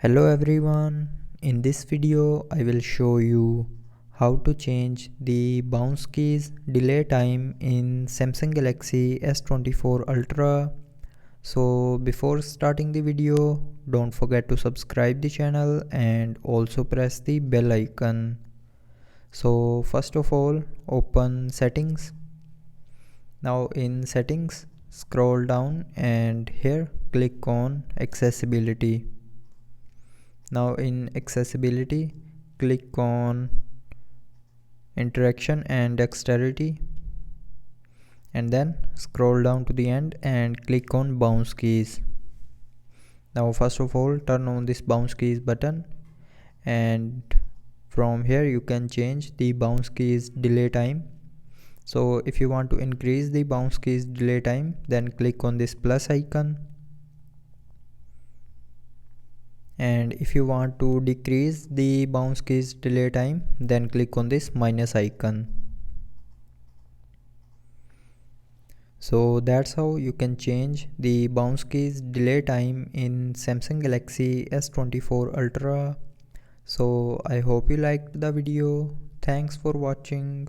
Hello everyone, in this video I will show you how to change the bounce keys delay time in Samsung Galaxy S24 Ultra. So before starting the video, don't forget to subscribe the channel and also press the bell icon. So first of all, open settings. Now in settings, scroll down and here click on accessibility. Now in accessibility, click on interaction and dexterity and then scroll down to the end and click on bounce keys. Now first of all, turn on this bounce keys button, and from here you can change the bounce keys delay time. So if you want to increase the bounce keys delay time, then click on this plus icon, and if you want to decrease the bounce keys delay time, then click on this minus icon. So that's how you can change the bounce keys delay time in Samsung Galaxy S24 Ultra. So I hope you liked the video. Thanks for watching.